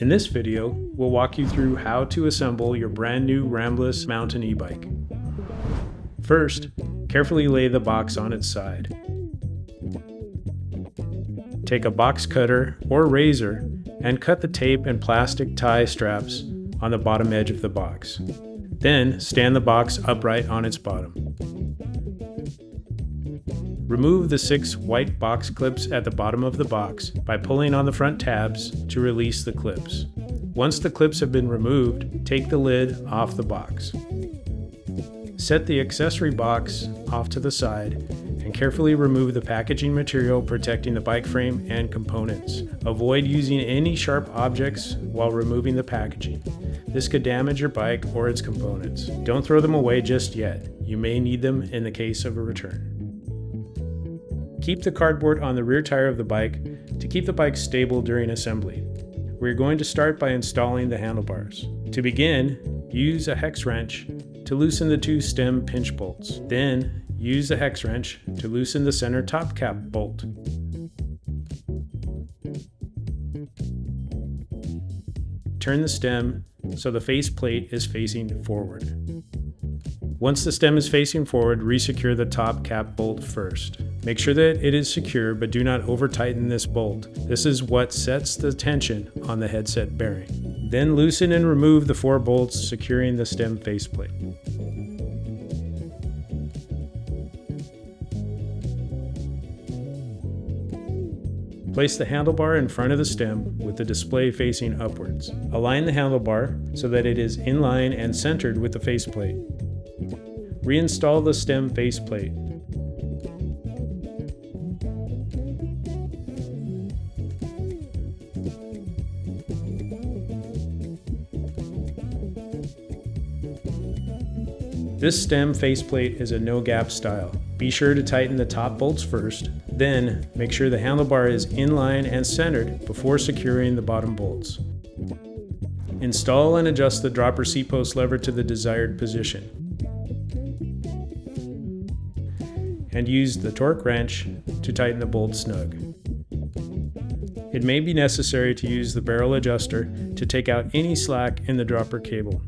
In this video, we'll walk you through how to assemble your brand new Ramblas mountain e-bike. First, carefully lay the box on its side. Take a box cutter or razor and cut the tape and plastic tie straps on the bottom edge of the box. Then stand the box upright on its bottom. Remove the 6 white box clips at the bottom of the box by pulling on the front tabs to release the clips. Once the clips have been removed, take the lid off the box. Set the accessory box off to the side and carefully remove the packaging material protecting the bike frame and components. Avoid using any sharp objects while removing the packaging. This could damage your bike or its components. Don't throw them away just yet. You may need them in the case of a return. Keep the cardboard on the rear tire of the bike to keep the bike stable during assembly. We're going to start by installing the handlebars. To begin, use a hex wrench to loosen the 2 stem pinch bolts. Then, use the hex wrench to loosen the center top cap bolt. Turn the stem so the face plate is facing forward. Once the stem is facing forward, resecure the top cap bolt first. Make sure that it is secure, but do not over-tighten this bolt. This is what sets the tension on the headset bearing. Then loosen and remove the 4 bolts securing the stem faceplate. Place the handlebar in front of the stem with the display facing upwards. Align the handlebar so that it is in line and centered with the faceplate. Reinstall the stem faceplate. This stem faceplate is a no-gap style. Be sure to tighten the top bolts first, then make sure the handlebar is in line and centered before securing the bottom bolts. Install and adjust the dropper seat post lever to the desired position. And use the torque wrench to tighten the bolt snug. It may be necessary to use the barrel adjuster to take out any slack in the dropper cable.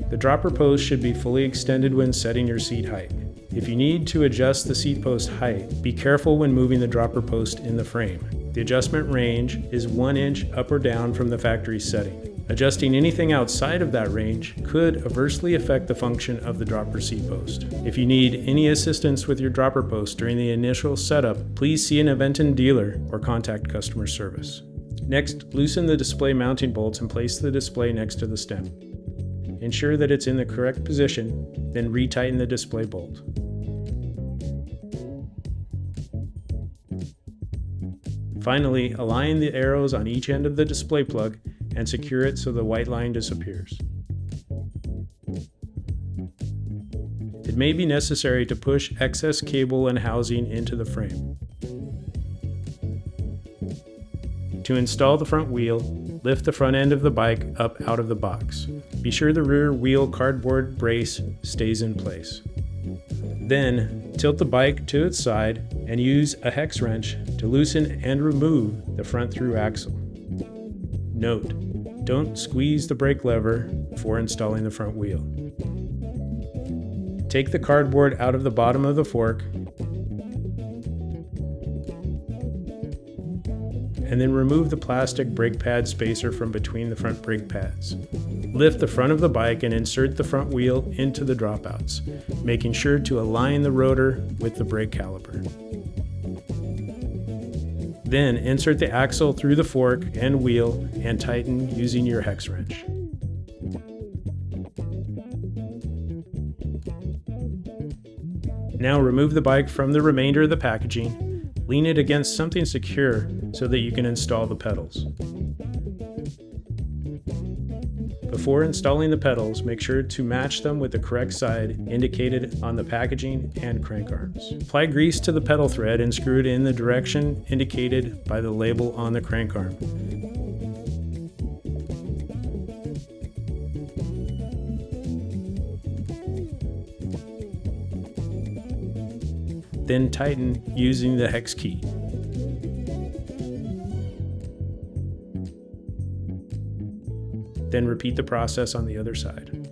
The dropper post should be fully extended when setting your seat height. If you need to adjust the seat post height, be careful when moving the dropper post in the frame. The adjustment range is 1 inch up or down from the factory setting. Adjusting anything outside of that range could adversely affect the function of the dropper seat post. If you need any assistance with your dropper post during the initial setup, please see an Aventon dealer or contact customer service. Next, loosen the display mounting bolts and place the display next to the stem. Ensure that it's in the correct position, then retighten the display bolt. Finally, align the arrows on each end of the display plug and secure it so the white line disappears. It may be necessary to push excess cable and housing into the frame. To install the front wheel, lift the front end of the bike up out of the box. Be sure the rear wheel cardboard brace stays in place. Then, tilt the bike to its side and use a hex wrench to loosen and remove the front through axle. Note, don't squeeze the brake lever before installing the front wheel. Take the cardboard out of the bottom of the fork and then remove the plastic brake pad spacer from between the front brake pads. Lift the front of the bike and insert the front wheel into the dropouts, making sure to align the rotor with the brake caliper. Then insert the axle through the fork and wheel and tighten using your hex wrench. Now remove the bike from the remainder of the packaging, lean it against something secure so that you can install the pedals. Before installing the pedals, make sure to match them with the correct side indicated on the packaging and crank arms. Apply grease to the pedal thread and screw it in the direction indicated by the label on the crank arm. Then tighten using the hex key. Then repeat the process on the other side.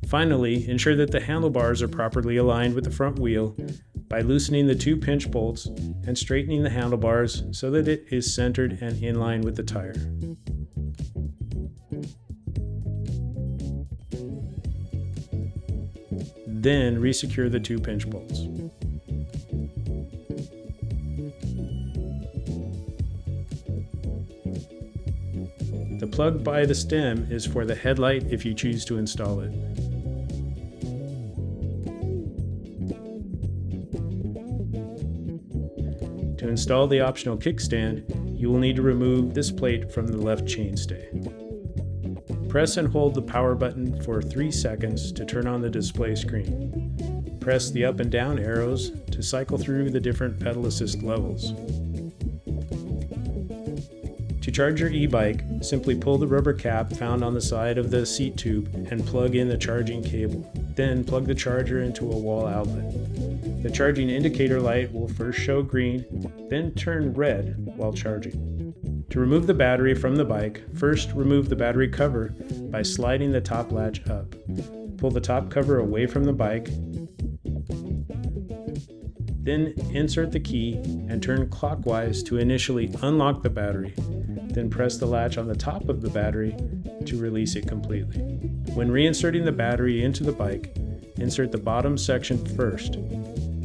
Finally, ensure that the handlebars are properly aligned with the front wheel by loosening the 2 pinch bolts and straightening the handlebars so that it is centered and in line with the tire. Then resecure the 2 pinch bolts. The plug by the stem is for the headlight if you choose to install it. To install the optional kickstand, you will need to remove this plate from the left chainstay. Press and hold the power button for 3 seconds to turn on the display screen. Press the up and down arrows to cycle through the different pedal assist levels. To charge your e-bike, simply pull the rubber cap found on the side of the seat tube and plug in the charging cable. Then plug the charger into a wall outlet. The charging indicator light will first show green, then turn red while charging. To remove the battery from the bike, first remove the battery cover by sliding the top latch up. Pull the top cover away from the bike, then insert the key and turn clockwise to initially unlock the battery. Then press the latch on the top of the battery to release it completely. When reinserting the battery into the bike, insert the bottom section first.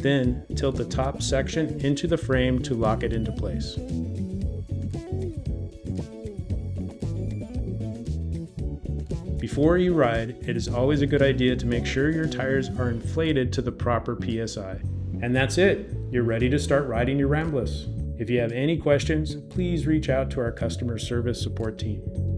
Then tilt the top section into the frame to lock it into place. Before you ride, it is always a good idea to make sure your tires are inflated to the proper PSI. And that's it. You're ready to start riding your Ramblas. If you have any questions, please reach out to our customer service support team.